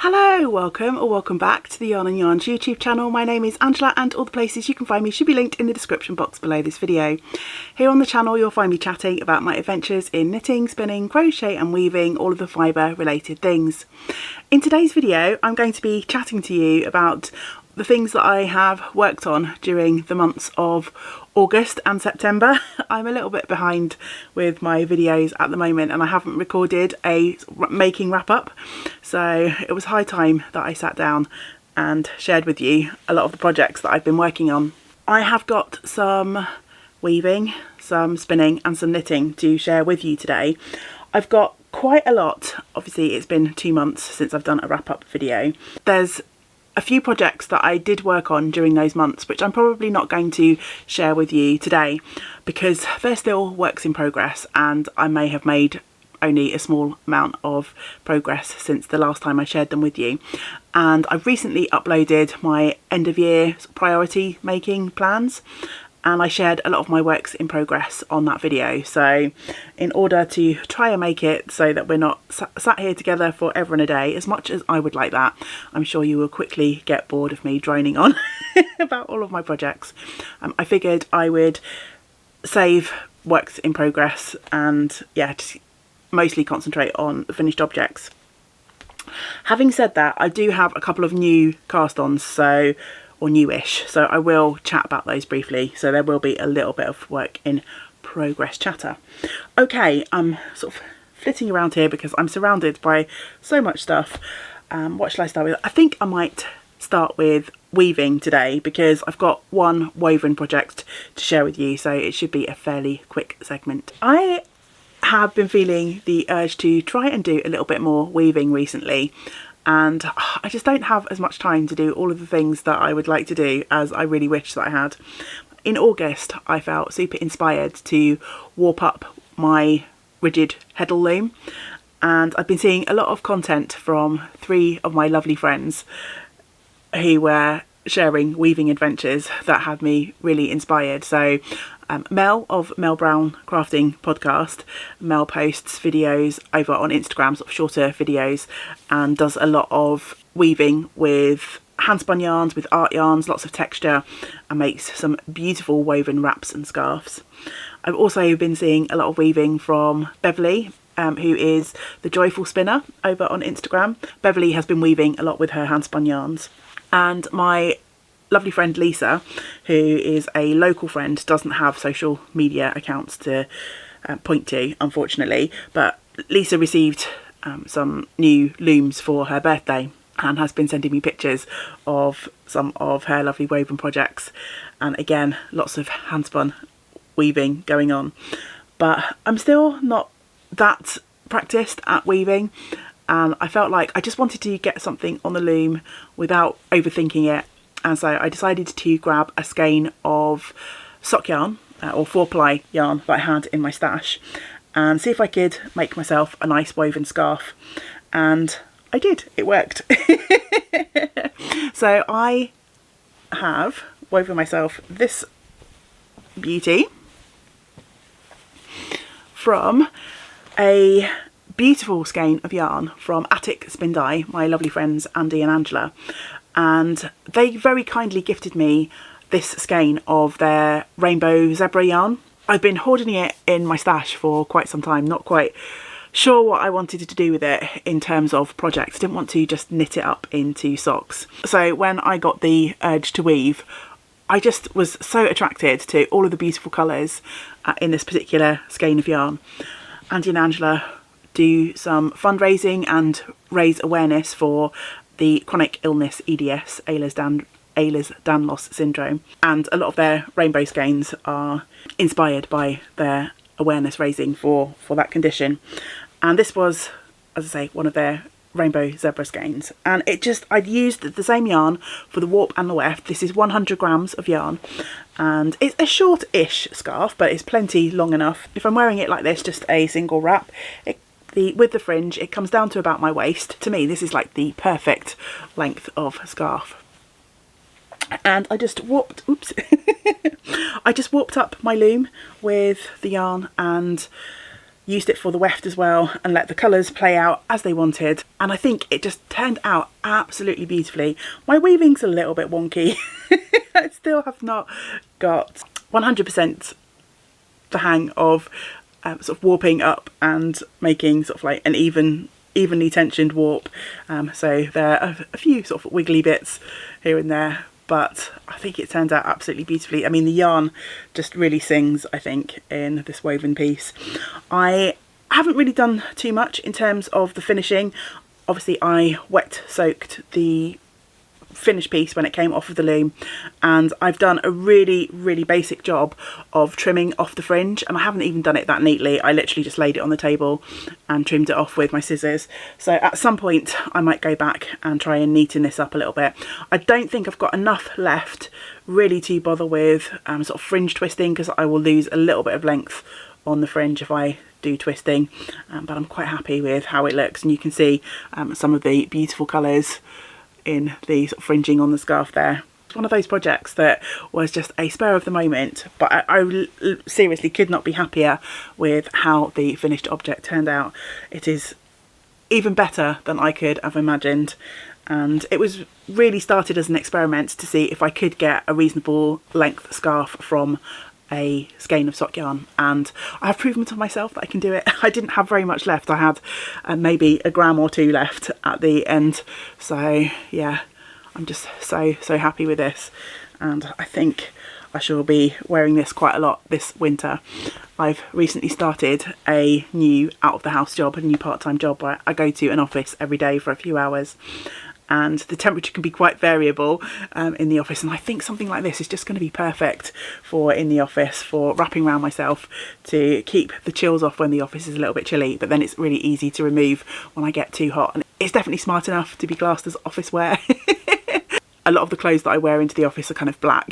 Hello, welcome back to the Yarn and Yarns YouTube channel. My name is Angela and all the places you can find me should be linked in the description box below this video. Here on the channel you'll find me chatting about my adventures in knitting, spinning, crochet and weaving, all of the fibre related things. In today's video I'm going to be chatting to you about the things that I have worked on during the months of August and September. I'm a little bit behind with my videos at the moment and I haven't recorded a making wrap up, so it was high time that I sat down and shared with you a lot of the projects that I've been working on. I have got some weaving, some spinning and some knitting to share with you today. I've got quite a lot. Obviously it's been 2 months since I've done a wrap up video. There's a few projects that I did work on during those months which I'm probably not going to share with you today because they're still works in progress and I may have made only a small amount of progress since the last time I shared them with you. And I've recently uploaded my end of year priority making plans and I shared a lot of my works in progress on that video. So in order to try and make it so that we're not sat here together forever and a day, as much as I would like that, I'm sure you will quickly get bored of me droning on about all of my projects. I figured I would save works in progress and yeah, just mostly concentrate on the finished objects. Having said that, I do have a couple of new cast-ons, or newish, so I will chat about those briefly, so there will be a little bit of work in progress chatter. Okay, I'm sort of flitting around here because I'm surrounded by so much stuff. What shall I start with? I think I might start with weaving today because I've got one woven project to share with you, so it should be a fairly quick segment. I have been feeling the urge to try and do a little bit more weaving recently, and I just don't have as much time to do all of the things that I would like to do as I really wish that I had. In August I felt super inspired to warp up my rigid heddle loom, and I've been seeing a lot of content from 3 of my lovely friends who were sharing weaving adventures that had me really inspired. So Mel of Mel Brown Crafting Podcast. Mel posts videos over on Instagram, sort of shorter videos, and does a lot of weaving with hand spun yarns, with art yarns, lots of texture, and makes some beautiful woven wraps and scarves. I've also been seeing a lot of weaving from Beverly, who is the Joyful Spinner over on Instagram. Beverly has been weaving a lot with her hand spun yarns, and my lovely friend Lisa, who is a local friend, doesn't have social media accounts to point to, unfortunately, but Lisa received some new looms for her birthday and has been sending me pictures of some of her lovely woven projects, and again lots of handspun weaving going on. But I'm still not that practiced at weaving, and I felt like I just wanted to get something on the loom without overthinking it. And so I decided to grab a skein of sock yarn, or 4-ply yarn that I had in my stash, and see if I could make myself a nice woven scarf. And I did, it worked. So I have woven myself this beauty from a beautiful skein of yarn from Attic Spin Dye, my lovely friends Andy and Angela. And they very kindly gifted me this skein of their rainbow zebra yarn. I've been hoarding it in my stash for quite some time, not quite sure what I wanted to do with it in terms of projects. I didn't want to just knit it up into socks. So when I got the urge to weave, I just was so attracted to all of the beautiful colours in this particular skein of yarn. Andy and Angela do some fundraising and raise awareness for the chronic illness EDS, Ehlers-Danlos syndrome, and a lot of their rainbow skeins are inspired by their awareness raising for that condition. And this was, as I say, one of their rainbow zebra skeins, and I'd used the same yarn for the warp and the weft. This is 100 grams of yarn, and it's a short-ish scarf, but it's plenty long enough. If I'm wearing it like this, just a single wrap, with the fringe, it comes down to about my waist. To me, this is like the perfect length of scarf. And I just warped, I just warped up my loom with the yarn and used it for the weft as well and let the colours play out as they wanted, and I think it just turned out absolutely beautifully. My weaving's a little bit wonky. I still have not got 100% the hang of sort of warping up and making sort of like an evenly tensioned warp, so there are a few sort of wiggly bits here and there, but I think it turned out absolutely beautifully. I mean, the yarn just really sings, I think, in this woven piece. I haven't really done too much in terms of the finishing. Obviously I wet soaked the finished piece when it came off of the loom, and I've done a really basic job of trimming off the fringe, and I haven't even done it that neatly. I literally just laid it on the table and trimmed it off with my scissors. So at some point I might go back and try and neaten this up a little bit. I don't think I've got enough left really to bother with sort of fringe twisting, because I will lose a little bit of length on the fringe if I do twisting, but I'm quite happy with how it looks, and you can see some of the beautiful colours in the sort of fringing on the scarf there. It's one of those projects that was just a spur of the moment, but I seriously could not be happier with how the finished object turned out. It is even better than I could have imagined, and it was really started as an experiment to see if I could get a reasonable length scarf from a skein of sock yarn, and I have proven to myself that I can do it. I didn't have very much left. I had maybe a gram or two left at the end, so yeah, I'm just so happy with this, and I think I shall be wearing this quite a lot this winter. I've recently started a new out of the house job, a new part-time job where I go to an office every day for a few hours, and the temperature can be quite variable in the office, and I think something like this is just going to be perfect for in the office, for wrapping around myself to keep the chills off when the office is a little bit chilly, but then it's really easy to remove when I get too hot, and it's definitely smart enough to be classed as office wear. A lot of the clothes that I wear into the office are kind of black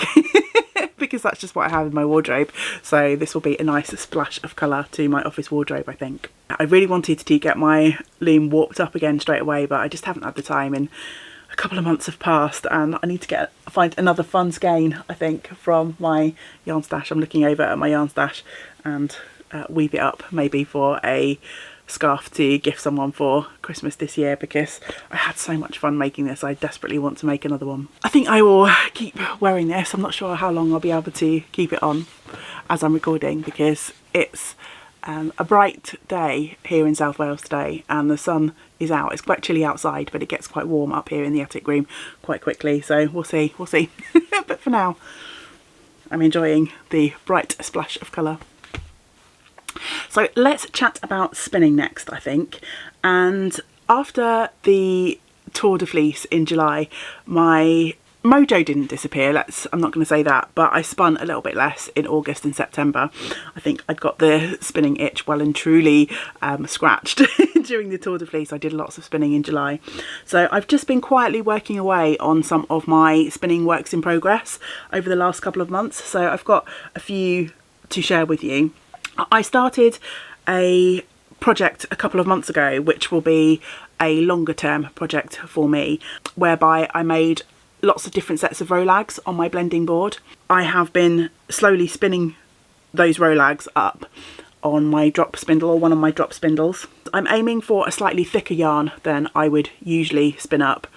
because that's just what I have in my wardrobe, so this will be a nice splash of colour to my office wardrobe, I think. I really wanted to get my loom warped up again straight away, but I just haven't had the time, and a couple of months have passed, and I need to find another fun skein, I think, from my yarn stash. I'm looking over at my yarn stash and weave it up maybe for a scarf to gift someone for Christmas this year, because I had so much fun making this. I desperately want to make another one. I think I will keep wearing this. I'm not sure how long I'll be able to keep it on as I'm recording, because it's a bright day here in South Wales today, and the sun is out. It's quite chilly outside, but it gets quite warm up here in the attic room quite quickly, so we'll see but for now I'm enjoying the bright splash of colour. So let's chat about spinning next, I think. And after the Tour de Fleece in July, my mojo didn't disappear, I'm not going to say that, but I spun a little bit less in August and September. I think I'd got the spinning itch well and truly scratched during the Tour de Fleece. I did lots of spinning in July. So I've just been quietly working away on some of my spinning works in progress over the last couple of months. So I've got a few to share with you. I started a project a couple of months ago, which will be a longer term project for me, whereby I made lots of different sets of rolags on my blending board. I have been slowly spinning those rolags up on my drop spindle, or one of my drop spindles. I'm aiming for a slightly thicker yarn than I would usually spin up,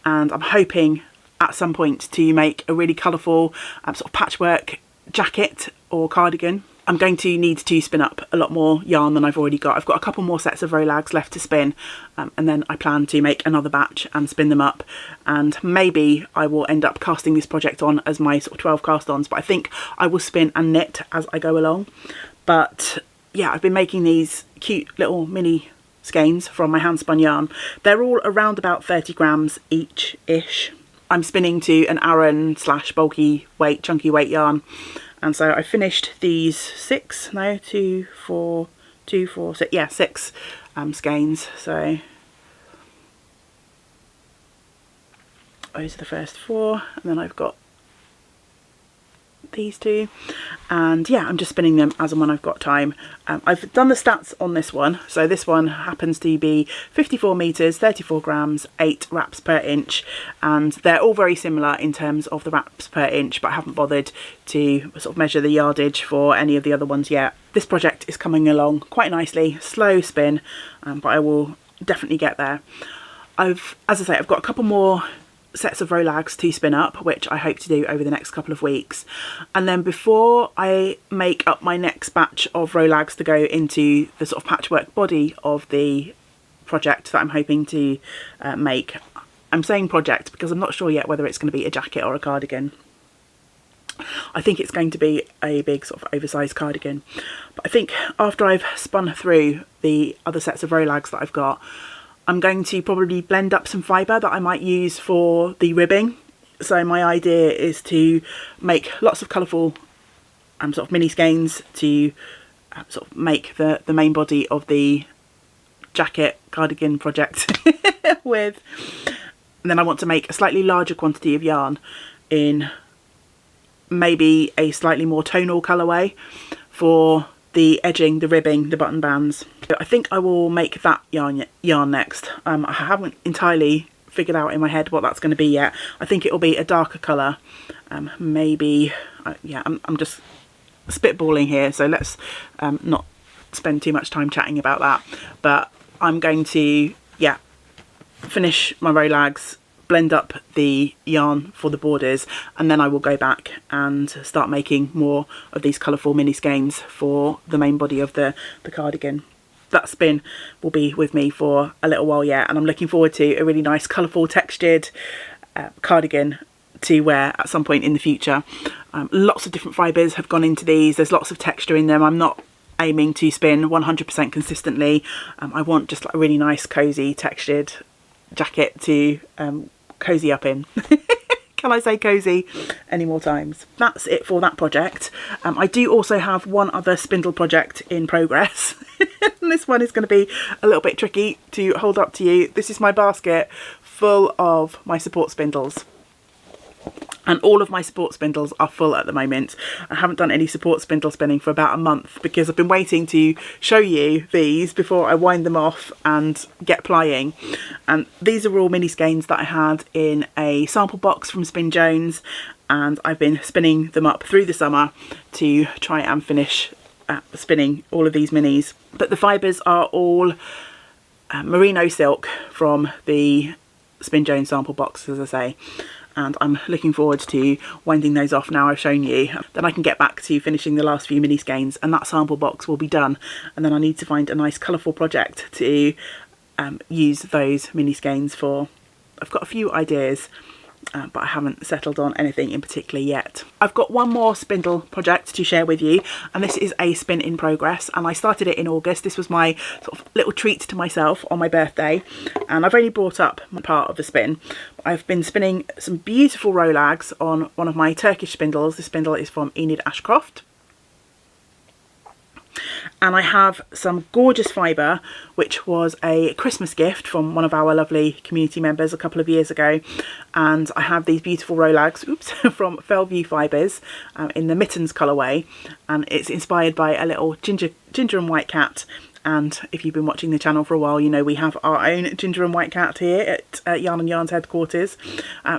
and I'm hoping at some point to make a really colourful sort of patchwork jacket or cardigan. I'm going to need to spin up a lot more yarn than I've already got. I've got a couple more sets of rolags left to spin, and then I plan to make another batch and spin them up, and maybe I will end up casting this project on as my sort of 12 cast-ons, but I think I will spin and knit as I go along. But yeah, I've been making these cute little mini skeins from my hand spun yarn. They're all around about 30 grams each-ish. I'm spinning to an Aran / bulky weight, chunky weight yarn. And so I finished these six skeins. So those are the first 4, and then I've got these two, and yeah, I'm just spinning them as and when I've got time. I've done the stats on this one, so this one happens to be 54 meters, 34 grams, 8 wraps per inch, and they're all very similar in terms of the wraps per inch, but I haven't bothered to sort of measure the yardage for any of the other ones yet. This project is coming along quite nicely, slow spin, but I will definitely get there. As I say, I've got a couple more sets of Rolags to spin up, which I hope to do over the next couple of weeks, and then before I make up my next batch of Rolags to go into the sort of patchwork body of the project that I'm hoping to make. I'm saying project because I'm not sure yet whether it's going to be a jacket or a cardigan. I think it's going to be a big sort of oversized cardigan, but I think after I've spun through the other sets of Rolags that I've got, I'm going to probably blend up some fibre that I might use for the ribbing. So my idea is to make lots of colourful sort of mini skeins to sort of make the main body of the jacket cardigan project with. And then I want to make a slightly larger quantity of yarn in maybe a slightly more tonal colourway for the edging, the ribbing, the button bands. I think I will make that yarn next. I haven't entirely figured out in my head what that's going to be yet. I think it will be a darker colour. Maybe, yeah, I'm just spitballing here, so let's not spend too much time chatting about that. But I'm going to, yeah, finish my Rolags, blend up the yarn for the borders, and then I will go back and start making more of these colourful mini skeins for the main body of the cardigan. That spin will be with me for a little while yet, and I'm looking forward to a really nice colourful textured cardigan to wear at some point in the future. Lots of different fibres have gone into these, there's lots of texture in them. I'm not aiming to spin 100% consistently. I want just like a really nice cosy textured jacket to cozy up in. Can I say cozy any more times? That's it for that project. I do also have one other spindle project in progress. This one is going to be a little bit tricky to hold up to you. This is my basket full of my support spindles. And all of my support spindles are full at the moment. I haven't done any support spindle spinning for about a month because I've been waiting to show you these before I wind them off and get plying. And these are all mini skeins that I had in a sample box from Spin Jones, and I've been spinning them up through the summer to try and finish spinning all of these minis. But the fibres are all merino silk from the Spin Jones sample box, as I say. And I'm looking forward to winding those off now I've shown you. Then I can get back to finishing the last few mini skeins and that sample box will be done. And then I need to find a nice colourful project to use those mini skeins for. I've got a few ideas, but I haven't settled on anything in particular yet. I've got one more spindle project to share with you, and this is a spin in progress, and I started it in August. This was my sort of little treat to myself on my birthday, and I've only brought up my part of the spin. I've been spinning some beautiful Rolags on one of my Turkish spindles. This spindle is from Enid Ashcroft. And I have some gorgeous fibre, which was a Christmas gift from one of our lovely community members a couple of years ago. And I have these beautiful Rolags, from Fellview Fibres in the mittens colourway. And it's inspired by a little ginger and white cat. And if you've been watching the channel for a while, you know we have our own ginger and white cat here at YarnNYarns headquarters.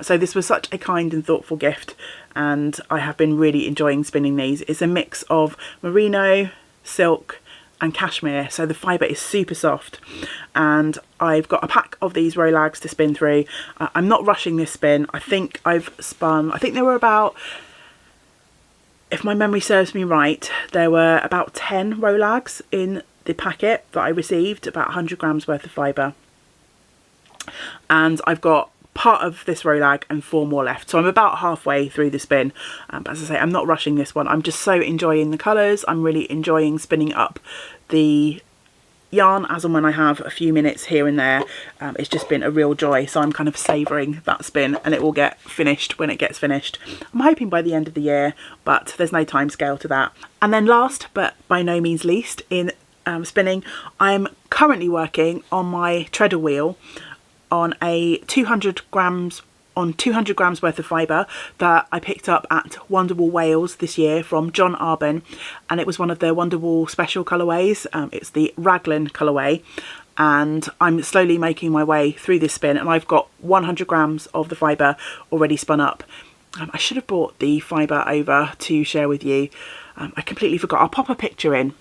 So this was such a kind and thoughtful gift, and I have been really enjoying spinning these. It's a mix of merino, silk and cashmere, so the fibre is super soft, and I've got a pack of these Rolags to spin through. I'm not rushing this spin. I think I've spun, I think there were about, if my memory serves me right, there were about 10 Rolags in the packet that I received, about 100 grams worth of fibre, and I've got part of this Rolag and 4 more left, so I'm about halfway through the spin. But as I say, I'm not rushing this one. I'm just so enjoying the colours. I'm really enjoying spinning up the yarn as and when I have a few minutes here and there. It's just been a real joy, so I'm kind of savouring that spin, and it will get finished when it gets finished. I'm hoping by the end of the year, but there's no time scale to that. And then last but by no means least in spinning, I'm currently working on my treadle wheel on a 200 grams on 200 grams worth of fibre that I picked up at Wonderwool Wales this year from John Arbon, and it was one of the Wonderwool special colourways. It's the Raglan colourway, and I'm slowly making my way through this spin, and I've got 100 grams of the fibre already spun up. I should have brought the fibre over to share with you. I completely forgot. I'll pop a picture in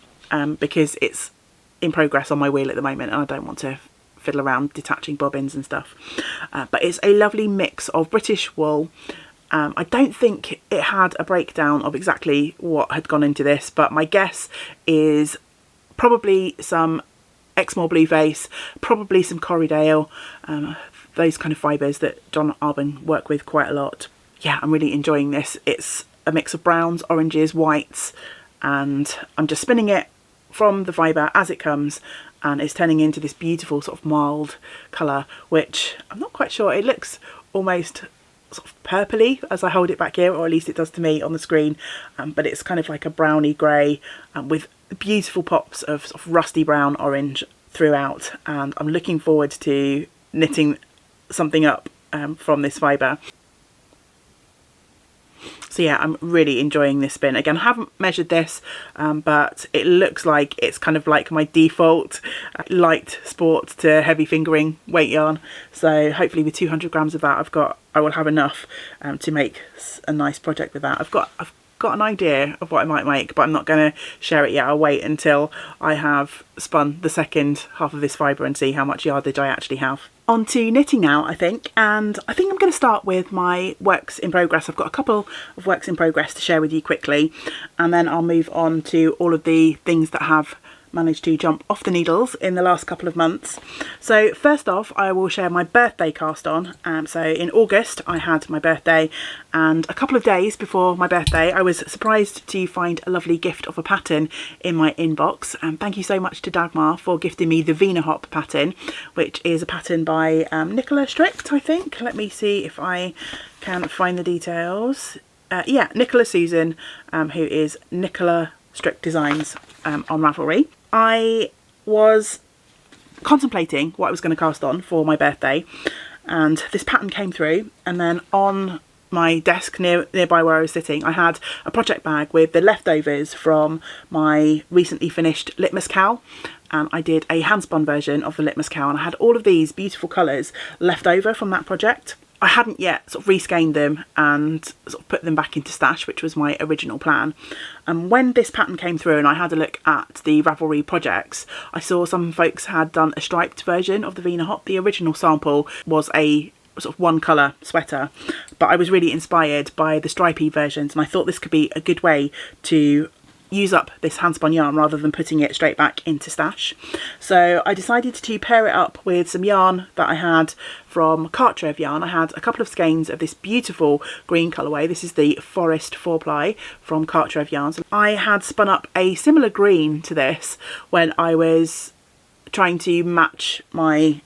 because it's in progress on my wheel at the moment and I don't want to fiddle around detaching bobbins and stuff. But it's a lovely mix of British wool. I don't think it had a breakdown of exactly what had gone into this, but my guess is probably some Exmoor Blueface, probably some Corriedale, those kind of fibres that John Arbon work with quite a lot. Yeah, I'm really enjoying this. It's a mix of browns, oranges, whites, and I'm just spinning it from the fibre as it comes, and it's turning into this beautiful sort of mild colour, which I'm not quite sure, it looks almost sort of purpley as I hold it back here, or at least it does to me on the screen, but it's kind of like a browny grey with beautiful pops of sort of rusty brown orange throughout, and I'm looking forward to knitting something up from this fibre. So yeah, I'm really enjoying this spin. Again, I haven't measured this, but it looks like it's kind of like my default light sport to heavy fingering weight yarn. So hopefully with 200 grams of that, I will have enough to make a nice project with that. I've got an idea of what I might make, but I'm not going to share it yet. I'll wait until I have spun the second half of this fibre and see how much yardage I actually have. On to knitting now, I think, and I think I'm going to start with my works in progress. I've got a couple of works in progress to share with you quickly, and then I'll move on to all of the things that have managed to jump off the needles in the last couple of months. So first off, I will share my birthday cast on. So in August I had my birthday, and a couple of days before my birthday I was surprised to find a lovely gift of a pattern in my inbox, and thank you so much to Dagmar for gifting me the Vina Hop pattern, which is a pattern by Nicola Strict, I think. Let me see if I can find the details. Yeah, Nicola Susan, who is Nicola Strict Designs on Ravelry. I was contemplating what I was going to cast on for my birthday, and this pattern came through, and then on my desk nearby where I was sitting I had a project bag with the leftovers from my recently finished litmus cowl, and I did a hand spun version of the litmus cowl, and I had all of these beautiful colours left over from that project. I hadn't yet sort of reskeined them and sort of put them back into stash, which was my original plan. And when this pattern came through and I had a look at the Ravelry projects, I saw some folks had done a striped version of the Vina Hop. The original sample was a sort of one colour sweater, but I was really inspired by the stripy versions, and I thought this could be a good way to use up this hand spun yarn rather than putting it straight back into stash. So I decided to pair it up with some yarn that I had from Cartrev yarn. I had a couple of skeins of this beautiful green colourway. This is the Forest 4-ply from Cartrev yarns. I had spun up a similar green to this when I was trying to match my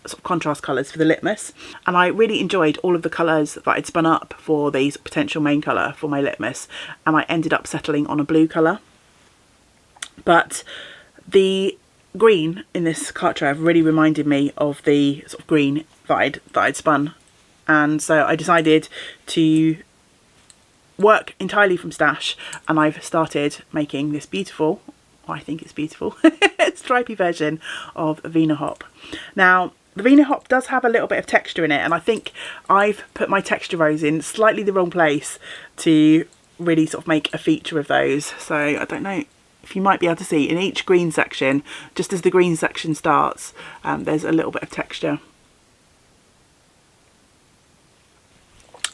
sort of contrast colours for the litmus, and I really enjoyed all of the colours that I'd spun up for these potential main colour for my litmus, and I ended up settling on a blue colour. But the green in this Cartrev really reminded me of the sort of green that I'd spun, and so I decided to work entirely from stash, and I've started making this beautiful, I think it's beautiful, stripy version of Vina Hop. Now the Vina Hop does have a little bit of texture in it, and I think I've put my texture rows in slightly the wrong place to really sort of make a feature of those. So I don't know if you might be able to see in each green section, just as the green section starts, there's a little bit of texture.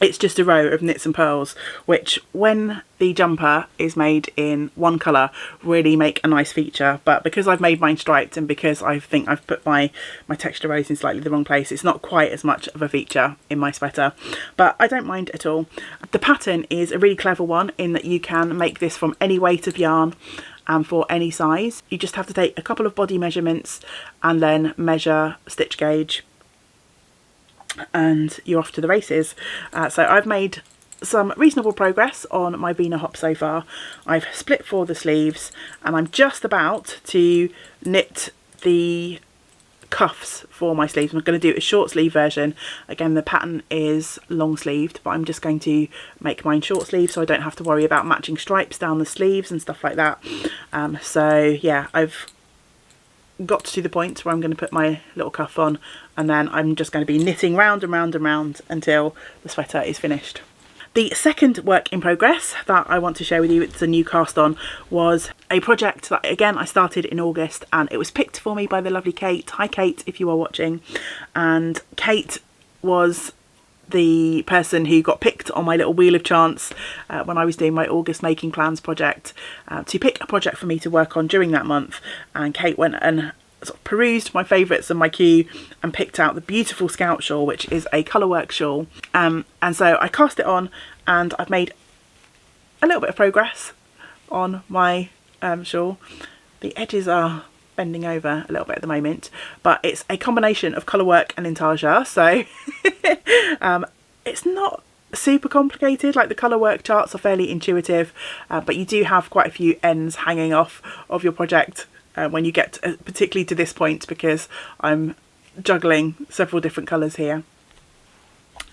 It's just a row of knits and purls, which when the jumper is made in one colour really make a nice feature, but because I've made mine striped and because I think I've put my texture rows in slightly the wrong place, it's not quite as much of a feature in my sweater, but I don't mind at all. The pattern is a really clever one in that you can make this from any weight of yarn and for any size. You just have to take a couple of body measurements and then measure stitch gauge, and you're off to the races. So I've made some reasonable progress on my Vina Hop so far. I've split for the sleeves, and I'm just about to knit the cuffs for my sleeves. I'm going to do a short sleeve version. Again, the pattern is long sleeved, but I'm just going to make mine short sleeve so I don't have to worry about matching stripes down the sleeves and stuff like that. So yeah, I've got to the point where I'm going to put my little cuff on, and then I'm just going to be knitting round and round and round until the sweater is finished. The second work in progress that I want to share with you, it's a new cast on, was a project that again I started in August, and it was picked for me by the lovely Kate. Hi Kate, if you are watching. And Kate was the person who got picked on my little wheel of chance when I was doing my August making plans project to pick a project for me to work on during that month. And Kate went and sort of perused my favourites and my queue and picked out the beautiful Scout shawl, which is a colourwork shawl. And so I cast it on, and I've made a little bit of progress on my shawl. The edges are bending over a little bit at the moment, but it's a combination of colourwork and intarsia, so it's not super complicated. Like, the colourwork charts are fairly intuitive, but you do have quite a few ends hanging off of your project when you get particularly to this point, because I'm juggling several different colours here.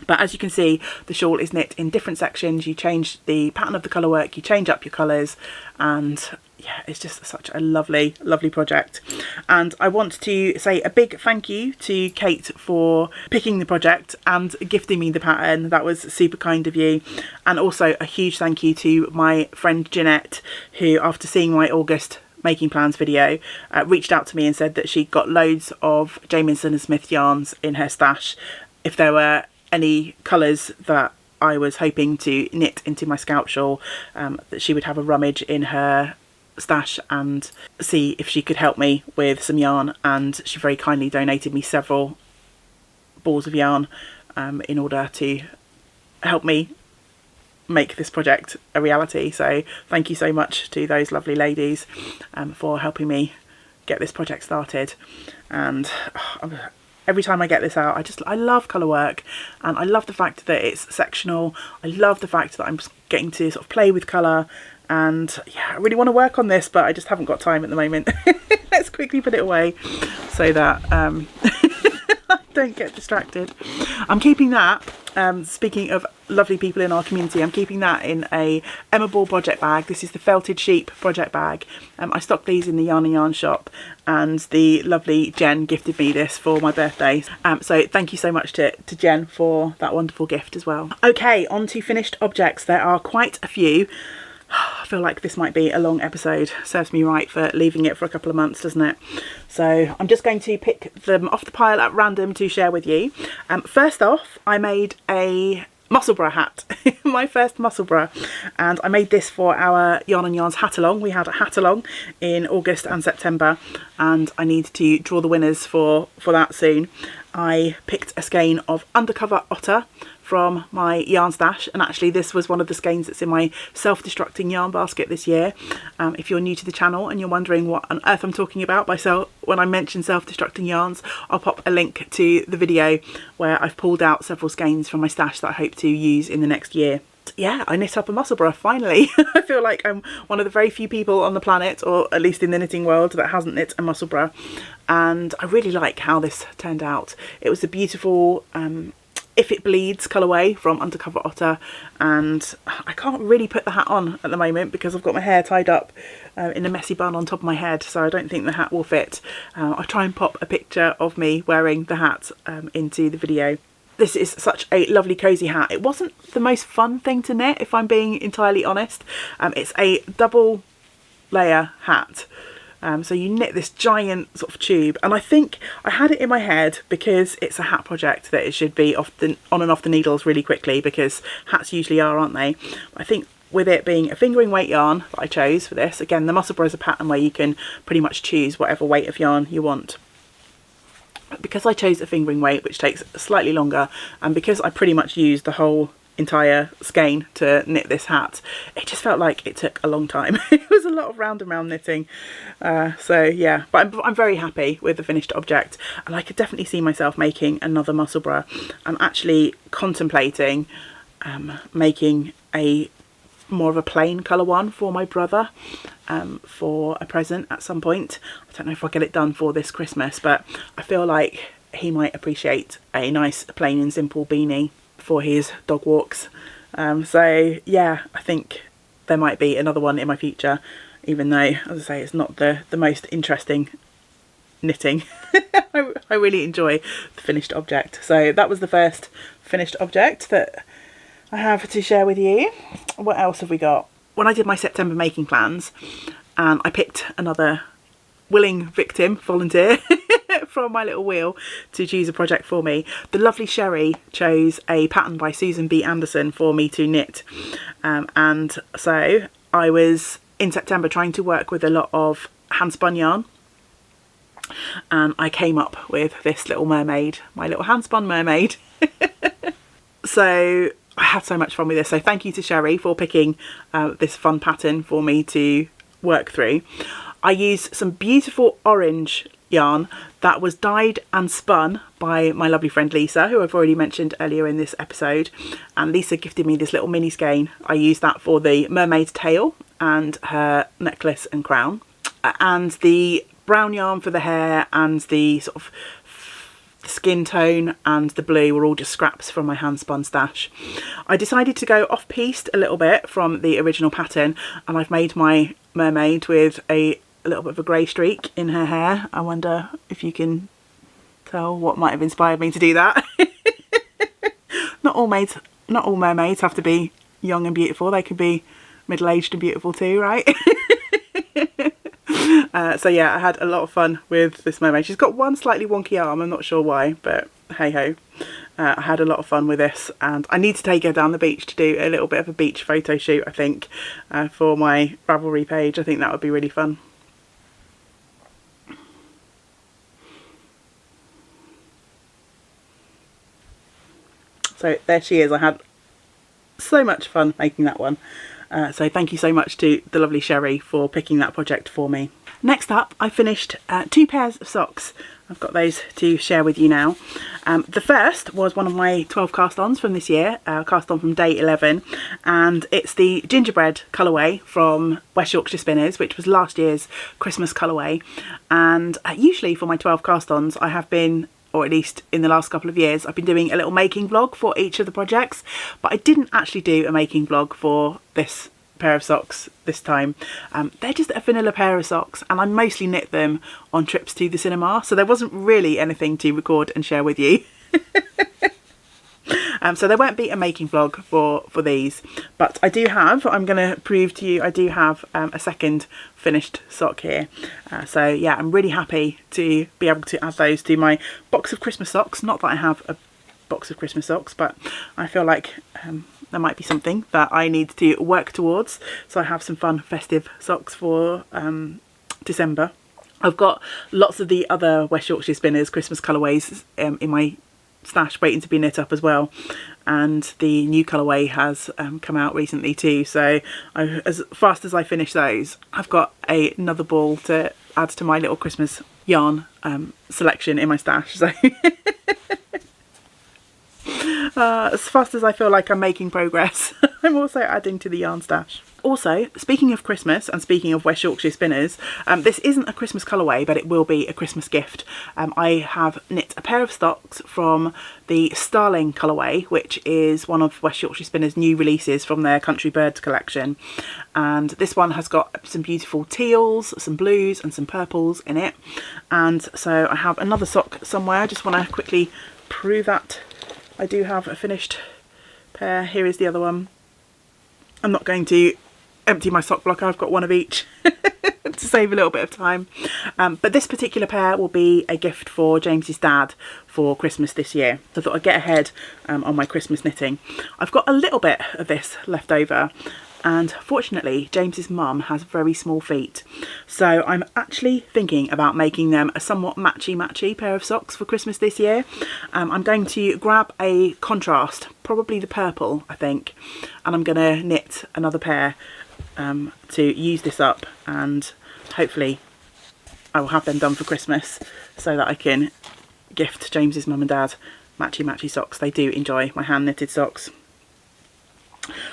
But as you can see, the shawl is knit in different sections. You change the pattern of the colourwork, you change up your colours, and yeah, it's just such a lovely, lovely project. And I want to say a big thank you to Kate for picking the project and gifting me the pattern. That was super kind of you. And also a huge thank you to my friend Jeanette, who, after seeing my August making plans video, reached out to me and said that she got loads of Jamieson and Smith yarns in her stash. If there were any colours that I was hoping to knit into my Scout shawl, that she would have a rummage in her stash and see if she could help me with some yarn. And she very kindly donated me several balls of yarn in order to help me make this project a reality. So thank you so much to those lovely ladies for helping me get this project started. And every time I get this out, I love colour work, and I love the fact that it's sectional. I love the fact that I'm just getting to sort of play with colour, and yeah, I really want to work on this, but I just haven't got time at the moment. Let's quickly put it away so that I don't get distracted. I'm keeping that, speaking of lovely people in our community, I'm keeping that in a Emma Ball project bag. This is the Felted Sheep project bag. I stocked these in the Yarn and Yarn shop, and the lovely Jen gifted me this for my birthday. So thank you so much to Jen for that wonderful gift as well. Okay, on to finished objects. There are quite a few. I feel like this might be a long episode. Serves me right for leaving it for a couple of months, doesn't it? So I'm just going to pick them off the pile at random to share with you. First off, I made a Musselburgh hat, my first Musselburgh, and I made this for our Yarn and Yarns hat along. We had a hat along in August and September, and I need to draw the winners for that soon. I picked a skein of Undercover Otter from my yarn stash, and actually this was one of the skeins that's in my self-destructing yarn basket this year. If you're new to the channel and you're wondering what on earth I'm talking about when I mention self-destructing yarns, I'll pop a link to the video where I've pulled out several skeins from my stash that I hope to use in the next year. Yeah, I knit up a Musselburgh finally. I feel like I'm one of the very few people on the planet, or at least in the knitting world, that hasn't knit a Musselburgh, and I really like how this turned out. It was a beautiful If It Bleeds colourway from Undercover Otter, and I can't really put the hat on at the moment because I've got my hair tied up in a messy bun on top of my head, so I don't think the hat will fit. I'll try and pop a picture of me wearing the hat into the video. This is such a lovely cosy hat. It wasn't the most fun thing to knit, if I'm being entirely honest. It's a double layer hat. So you knit this giant sort of tube, and I think I had it in my head, because it's a hat project, that it should be on and off the needles really quickly, because hats usually are, aren't they? I think with it being a fingering weight yarn that I chose for this, again, the Musselburgh is a pattern where you can pretty much choose whatever weight of yarn you want. Because I chose a fingering weight, which takes slightly longer, and because I pretty much used the whole entire skein to knit this hat, it just felt like it took a long time. It was a lot of round and round knitting, so yeah, but I'm very happy with the finished object, and I could definitely see myself making another Musselburgh. I'm actually contemplating making a more of a plain colour one for my brother for a present at some point. I don't know if I'll get it done for this Christmas, but I feel like he might appreciate a nice plain and simple beanie for his dog walks. So yeah, I think there might be another one in my future, even though, as I say, it's not the most interesting knitting. I really enjoy the finished object. So that was the first finished object that I have to share with you. What else have we got? When I did my September making plans, and I picked another willing victim, volunteer, from my little wheel to choose a project for me, the lovely Sherry chose a pattern by Susan B. Anderson for me to knit. And so I was in September trying to work with a lot of hand spun yarn, and I came up with this little mermaid, my little hand spun mermaid. So I had so much fun with this. So thank you to Sherry for picking this fun pattern for me to work through. I used some beautiful orange yarn that was dyed and spun by my lovely friend Lisa, who I've already mentioned earlier in this episode. And Lisa gifted me this little mini skein. I used that for the mermaid's tail and her necklace and crown. And the brown yarn for the hair and the sort of skin tone and the blue were all just scraps from my hand spun stash. I decided to go off piste a little bit from the original pattern, and I've made my mermaid with a little bit of a grey streak in her hair. I wonder if you can tell what might have inspired me to do that. Not all mermaids have to be young and beautiful. They can be middle-aged and beautiful too, right? So yeah, I had a lot of fun with this mermaid. She's got one slightly wonky arm, I'm not sure why, but hey ho. I had a lot of fun with this, and I need to take her down the beach to do a little bit of a beach photo shoot, I think, for my Ravelry page. I think that would be really fun. So there she is. I had so much fun making that one. So thank you so much to the lovely Sherry for picking that project for me. Next up, I finished 2 pairs of socks. I've got those to share with you now. The first was one of my 12 cast-ons from this year, cast on from day 11, and it's the gingerbread colourway from West Yorkshire Spinners, which was last year's Christmas colourway. And usually for my 12 cast-ons, I have been, or at least in the last couple of years, I've been doing a little making vlog for each of the projects, but I didn't actually do a making vlog for this pair of socks this time. They're just a vanilla pair of socks, and I mostly knit them on trips to the cinema, so there wasn't really anything to record and share with you. So there won't be a making vlog for these, but I do have, I'm going to prove to you, I do have a second finished sock here. So yeah, I'm really happy to be able to add those to my box of Christmas socks. Not that I have a box of Christmas socks, but I feel like there might be something that I need to work towards. So I have some fun festive socks for December. I've got lots of the other West Yorkshire Spinners Christmas colourways in my stash waiting to be knit up as well, and the new colourway has come out recently too, so as fast as I finish those, I've got another ball to add to my little Christmas yarn selection in my stash. So as fast as I feel like I'm making progress, I'm also adding to the yarn stash. Also, speaking of Christmas and speaking of West Yorkshire Spinners, this isn't a Christmas colourway, but it will be a Christmas gift. I have knit a pair of stocks from the Starling colourway, which is one of West Yorkshire Spinners' new releases from their Country Birds collection. And this one has got some beautiful teals, some blues and some purples in it. And so I have another sock somewhere. I just want to quickly prove that I do have a finished pair. Here is the other one. I'm not going to empty my sock block, I've got one of each to save a little bit of time. But this particular pair will be a gift for James's dad for Christmas this year. So I thought I'd get ahead on my Christmas knitting. I've got a little bit of this left over, and fortunately James's mum has very small feet, so I'm actually thinking about making them a somewhat matchy pair of socks for Christmas this year. I'm going to grab a contrast, probably the purple I think, and I'm going to knit another pair to use this up, and hopefully I will have them done for Christmas so that I can gift James's mum and dad matchy socks. They do enjoy my hand knitted socks.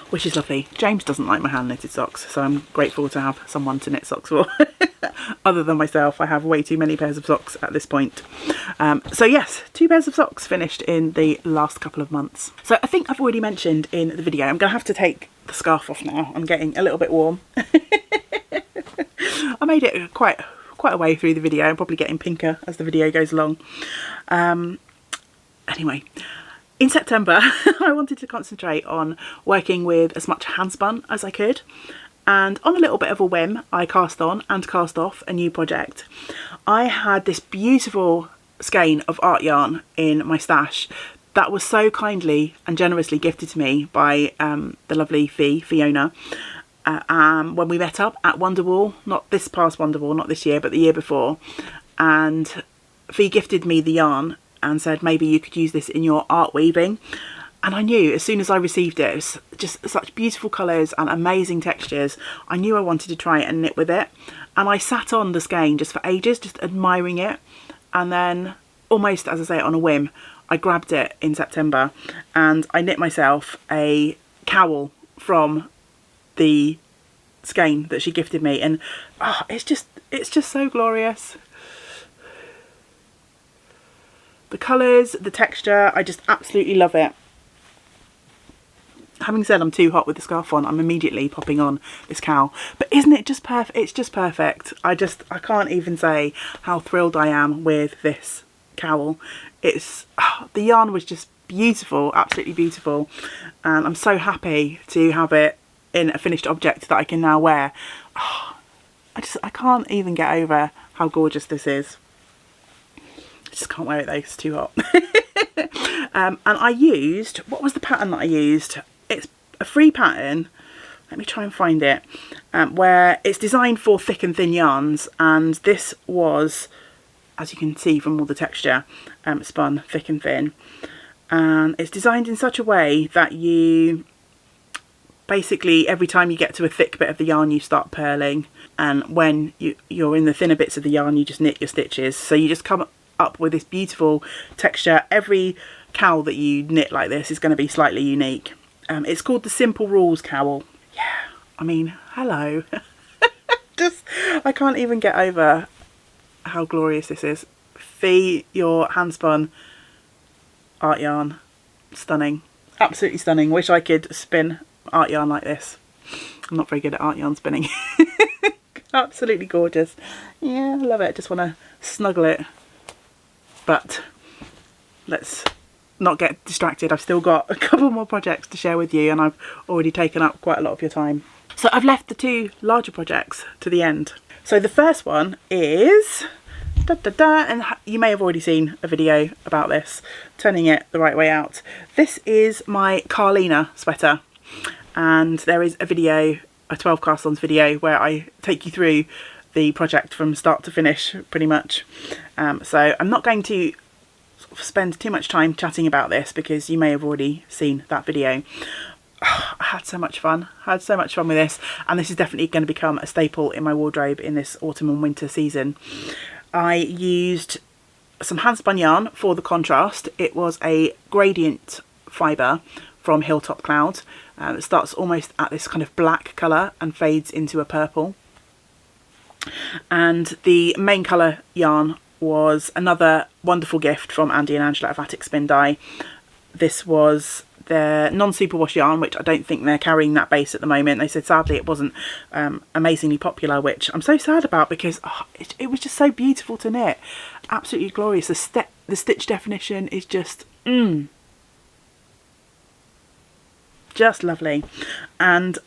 which is lovely. James doesn't like my hand knitted socks, so I'm grateful to have someone to knit socks for. Other than myself, I have way too many pairs of socks at this point. So yes, 2 pairs of socks finished in the last couple of months. So I think I've already mentioned in the video, I'm going to have to take the scarf off now. I'm getting a little bit warm. I made it quite a way through the video. I'm probably getting pinker as the video goes along. Anyway, in September I wanted to concentrate on working with as much handspun as I could, and on a little bit of a whim I cast on and cast off a new project. I had this beautiful skein of art yarn in my stash that was so kindly and generously gifted to me by the lovely Fiona when we met up at Wonderwall, not this past Wonderwall, not this year, but the year before. And Fee gifted me the yarn and said maybe you could use this in your art weaving. And I knew as soon as I received it, it was just such beautiful colours and amazing textures. I knew I wanted to try it and knit with it. And I sat on the skein just for ages, just admiring it. And then, almost as I say, on a whim, I grabbed it in September and I knit myself a cowl from the skein that she gifted me. And oh, it's just so glorious. The colours, the texture, I just absolutely love it. Having said I'm too hot with the scarf on, I'm immediately popping on this cowl. But isn't it just perfect? It's just perfect. I can't even say how thrilled I am with this cowl. It's the yarn was just beautiful, absolutely beautiful. And I'm so happy to have it in a finished object that I can now wear. Oh, I can't even get over how gorgeous this is. I just can't wear it though, it's too hot. And I used, what was the pattern that I used? It's a free pattern, let me try and find it, where it's designed for thick and thin yarns, and this was, as you can see from all the texture, spun thick and thin. And it's designed in such a way that you basically, every time you get to a thick bit of the yarn, you start purling, and when you're in the thinner bits of the yarn, you just knit your stitches. So you just come up with this beautiful texture. Every cowl that you knit like this is going to be slightly unique. It's called the Simple Rules cowl. Yeah, I mean, hello. I can't even get over how glorious this is. Fee, your handspun art yarn, stunning, absolutely stunning. Wish I could spin art yarn like this. I'm not very good at art yarn spinning. Absolutely gorgeous. Yeah, I love it. Just want to snuggle it. But let's not get distracted. I've still got a couple more projects to share with you, and I've already taken up quite a lot of your time. So I've left the 2 larger projects to the end. So the first one is, and you may have already seen a video about this, turning it the right way out. This is my Carlina sweater, and there is a video, a 12 cast-ons video, where I take you through the project from start to finish pretty much. So I'm not going to spend too much time chatting about this because you may have already seen that video. Oh, I had so much fun. with this, and this is definitely going to become a staple in my wardrobe in this autumn and winter season. I used some handspun yarn for the contrast. It was a gradient fibre from Hilltop Cloud. It starts almost at this kind of black colour and fades into a purple. And the main colour yarn was another wonderful gift from Andy and Angela of Attic Spin Dye. This was their non-superwash yarn, which I don't think they're carrying that base at the moment. They said sadly it wasn't amazingly popular, which I'm so sad about because it was just so beautiful to knit. Absolutely glorious. The stitch definition is just just lovely. And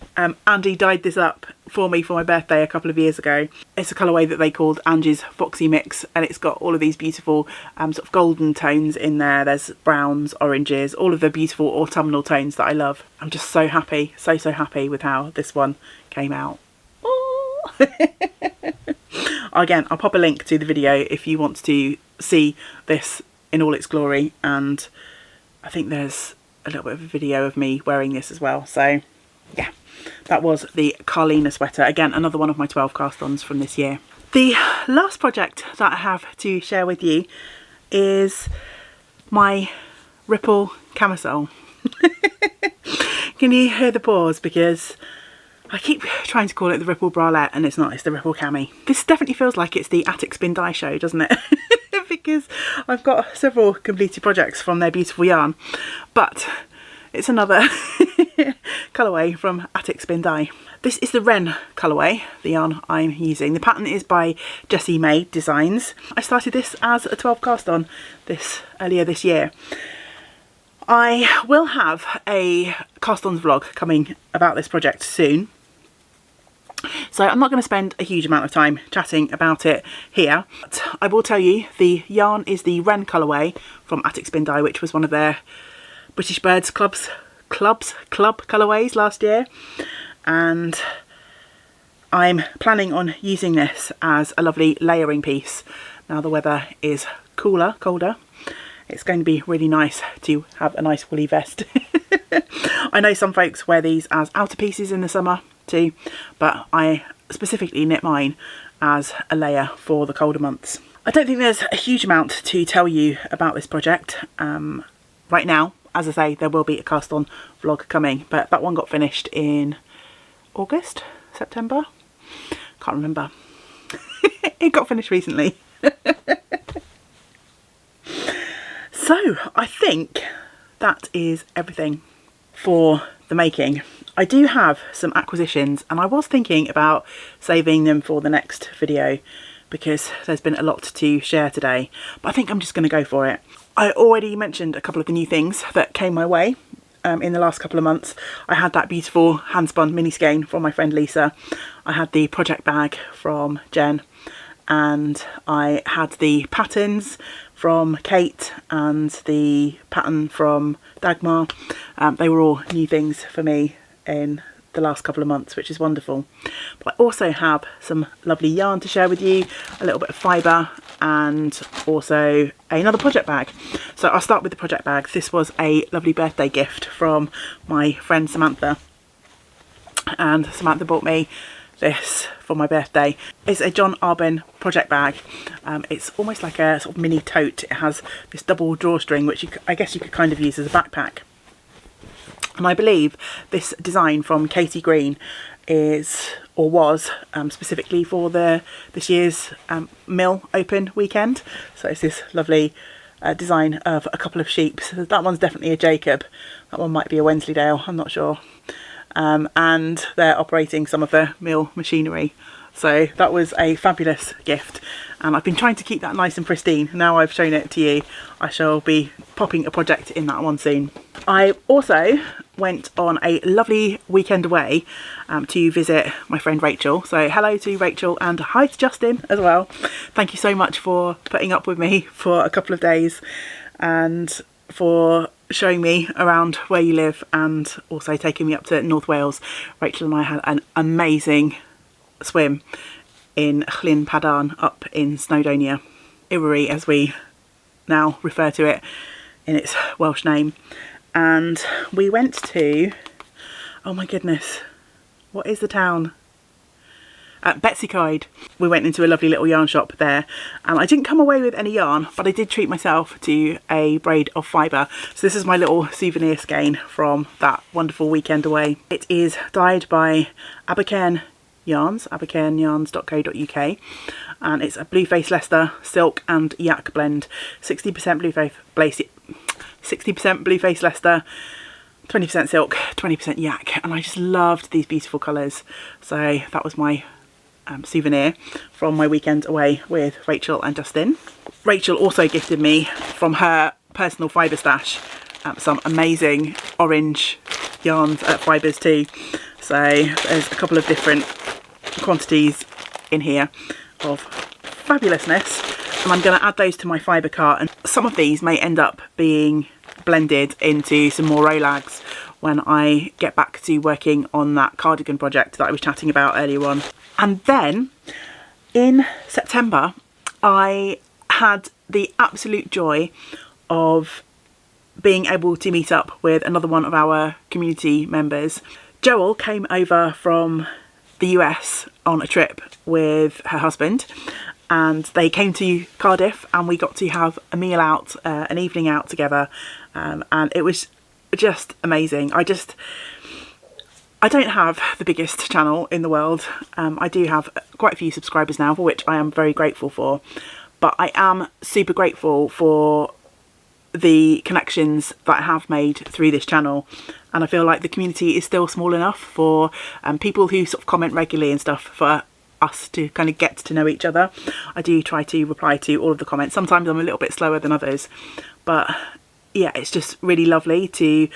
Andy dyed this up for me for my birthday a couple of years ago. It's a colourway that they called Angie's Foxy Mix, and it's got all of these beautiful sort of golden tones in there. There's browns, oranges, all of the beautiful autumnal tones that I love. I'm just so happy, so happy with how this one came out. Again, I'll pop a link to the video if you want to see this in all its glory, and I think there's a little bit of a video of me wearing this as well. So yeah, that was the Carlina sweater. Again, another one of my 12 cast-ons from this year. The last project that I have to share with you is my Ripple camisole. Can you hear the pause? Because I keep trying to call it the ripple bralette and it's not, it's the ripple cami. This definitely feels like it's the Attic Spin Dye show, doesn't it? Because I've got several completed projects from their beautiful yarn, but it's another colourway from Attic Spin Dye. This is the Wren colourway, the yarn I'm using. The pattern is by Jessie May Designs. I started this as a 12 cast on earlier this year. I will have a cast ons vlog coming about this project soon. So I'm not going to spend a huge amount of time chatting about it here. But I will tell you the yarn is the Wren colourway from Attic Spin Dye, which was one of their British Birds Club colourways last year. And I'm planning on using this as a lovely layering piece. Now the weather is colder. It's going to be really nice to have a nice woolly vest. I know some folks wear these as outer pieces in the summer too, but I specifically knit mine as a layer for the colder months. I don't think there's a huge amount to tell you about this project right now. As I say, there will be a cast on vlog coming, but that one got finished in August, September, can't remember. It got finished recently. So I think that is everything for the making. I do have some acquisitions and I was thinking about saving them for the next video because there's been a lot to share today, but I think I'm just going to go for it. I already mentioned a couple of the new things that came my way in the last couple of months. I had that beautiful hand spun mini skein from my friend Lisa. I had the project bag from Jen, and I had the patterns from Kate and the pattern from Dagmar. They were all new things for me in the last couple of months, which is wonderful. But I also have some lovely yarn to share with you, a little bit of fibre, and also another project bag. So I'll start with the project bag. This was a lovely birthday gift from my friend Samantha, and Samantha bought me this for my birthday. It's a John Arbon project bag. It's almost like a sort of mini tote. It has this double drawstring, which I guess you could kind of use as a backpack. And I believe this design from Katie Green is, or was, specifically for this year's Mill Open weekend. So it's this lovely design of a couple of sheep. So that one's definitely a Jacob. That one might be a Wensleydale, I'm not sure. And they're operating some of the mill machinery. So that was a fabulous gift, and I've been trying to keep that nice and pristine. Now I've shown it to you, I shall be popping a project in that one soon. I also went on a lovely weekend away to visit my friend Rachel. So hello to Rachel and hi to Justin as well. Thank you so much for putting up with me for a couple of days and for showing me around where you live, and also taking me up to North Wales. Rachel and I had an amazing swim in Llyn Padarn up in Snowdonia, Iwri as we now refer to it in its Welsh name. And we went to, oh my goodness, what is the town? Betsycide. We went into a lovely little yarn shop there, and I didn't come away with any yarn, but I did treat myself to a braid of fibre. So this is my little souvenir skein from that wonderful weekend away. It is dyed by YarnNYarns, YarnNYarns.co.uk, and it's a Blueface Leicester silk and yak blend. 60% Blueface Leicester, 20% silk, 20% yak, and I just loved these beautiful colours. So that was my souvenir from my weekend away with Rachel and Justin. Rachel also gifted me from her personal fibre stash some amazing orange yarns fibres too. So there's a couple of different quantities in here of fabulousness, and I'm going to add those to my fibre cart, and some of these may end up being blended into some more Rolags when I get back to working on that cardigan project that I was chatting about earlier on. And then in September I had the absolute joy of being able to meet up with another one of our community members. Joel came over from the US on a trip with her husband, and they came to Cardiff and we got to have a meal out, an evening out together, and it was just amazing. I don't have the biggest channel in the world. I do have quite a few subscribers now, for which I am very grateful for, but I am super grateful for the connections that I have made through this channel, and I feel like the community is still small enough for people who sort of comment regularly and stuff, for us to kind of get to know each other. I do try to reply to all of the comments. Sometimes I'm a little bit slower than others, but yeah, it's just really lovely to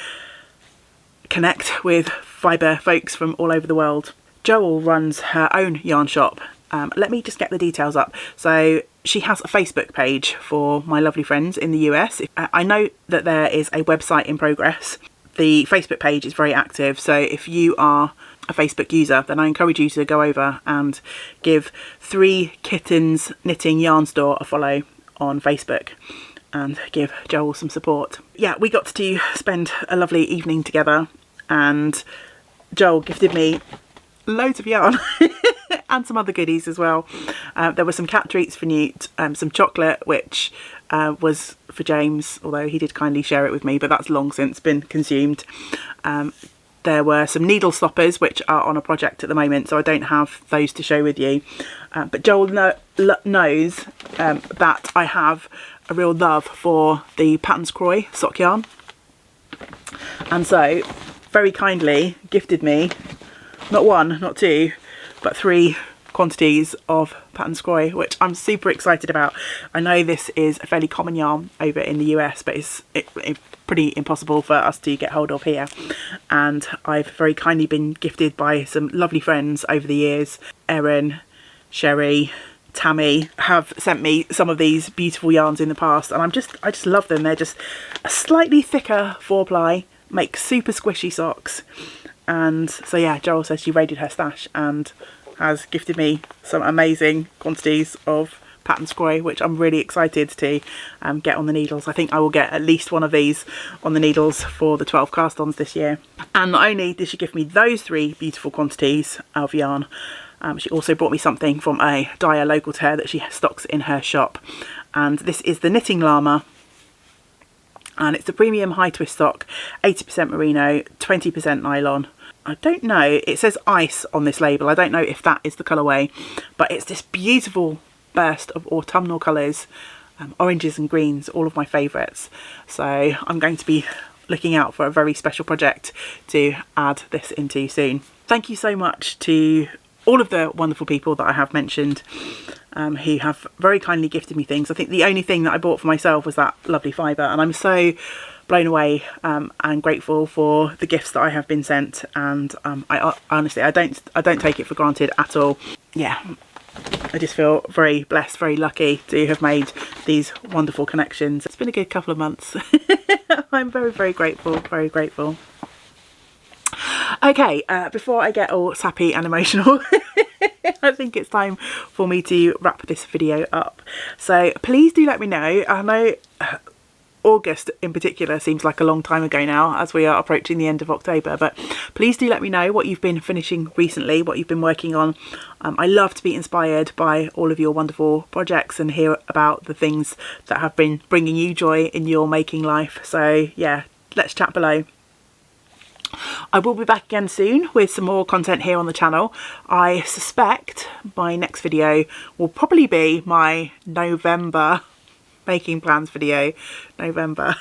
connect with fibre folks from all over the world. Joel runs her own yarn shop. Let me just get the details up. So she has a Facebook page for my lovely friends in the US. I know that there is a website in progress. The Facebook page is very active, so if you are a Facebook user, then I encourage you to go over and give 3 Kittens Knitting Yarn Store a follow on Facebook and give Joel some support. Yeah, we got to spend a lovely evening together, and Joel gifted me loads of yarn and some other goodies as well. There were some cat treats for Newt, some chocolate which was for James, although he did kindly share it with me, but that's long since been consumed. There were some needle stoppers which are on a project at the moment, so I don't have those to show with you, but Joel knows that I have a real love for the Patterns Croy sock yarn, and so very kindly gifted me not 1, not 2, but 3 quantities of Patterns Croy, which I'm super excited about. I know this is a fairly common yarn over in the US, but it's pretty impossible for us to get hold of here, and I've very kindly been gifted by some lovely friends over the years. Erin, Sherry, Tammy have sent me some of these beautiful yarns in the past, and I just love them. They're just a slightly thicker 4-ply, make super squishy socks. And so yeah, Joel says she raided her stash and has gifted me some amazing quantities of Patterns Croy, which I'm really excited to get on the needles. I think I will get at least one of these on the needles for the 12 cast-ons this year. And not only did she give me those 3 beautiful quantities of yarn, she also brought me something from a dyer local to her that she stocks in her shop, and this is the Knitting Llama, and it's a premium high twist sock, 80% merino, 20% nylon. I don't know, it says ice on this label, I don't know if that is the colourway, but it's this beautiful burst of autumnal colours, oranges and greens, all of my favourites. So I'm going to be looking out for a very special project to add this into soon. Thank you so much to all of the wonderful people that I have mentioned, who have very kindly gifted me things. I think the only thing that I bought for myself was that lovely fibre, and I'm so blown away and grateful for the gifts that I have been sent, and I honestly I don't take it for granted at all. Yeah, I just feel very blessed, very lucky to have made these wonderful connections. It's been a good couple of months. I'm very, very grateful, very grateful. Okay, before I get all sappy and emotional, I think it's time for me to wrap this video up. So please do let me know. I know August in particular seems like a long time ago now, as we are approaching the end of October, but please do let me know what you've been finishing recently, what you've been working on. I love to be inspired by all of your wonderful projects and hear about the things that have been bringing you joy in your making life. So yeah, let's chat below. I will be back again soon with some more content here on the channel. I suspect my next video will probably be my November making plans video. November.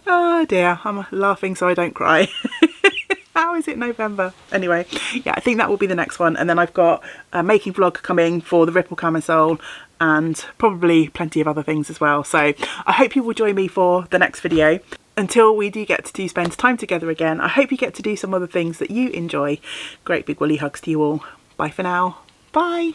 Oh dear, I'm laughing so I don't cry. How is it November? Anyway, yeah, I think that will be the next one, and then I've got a making vlog coming for the Ripple camisole and probably plenty of other things as well. So I hope you will join me for the next video. Until we do get to spend time together again, I hope you get to do some other things that you enjoy. Great big woolly hugs to you all. Bye for now. Bye.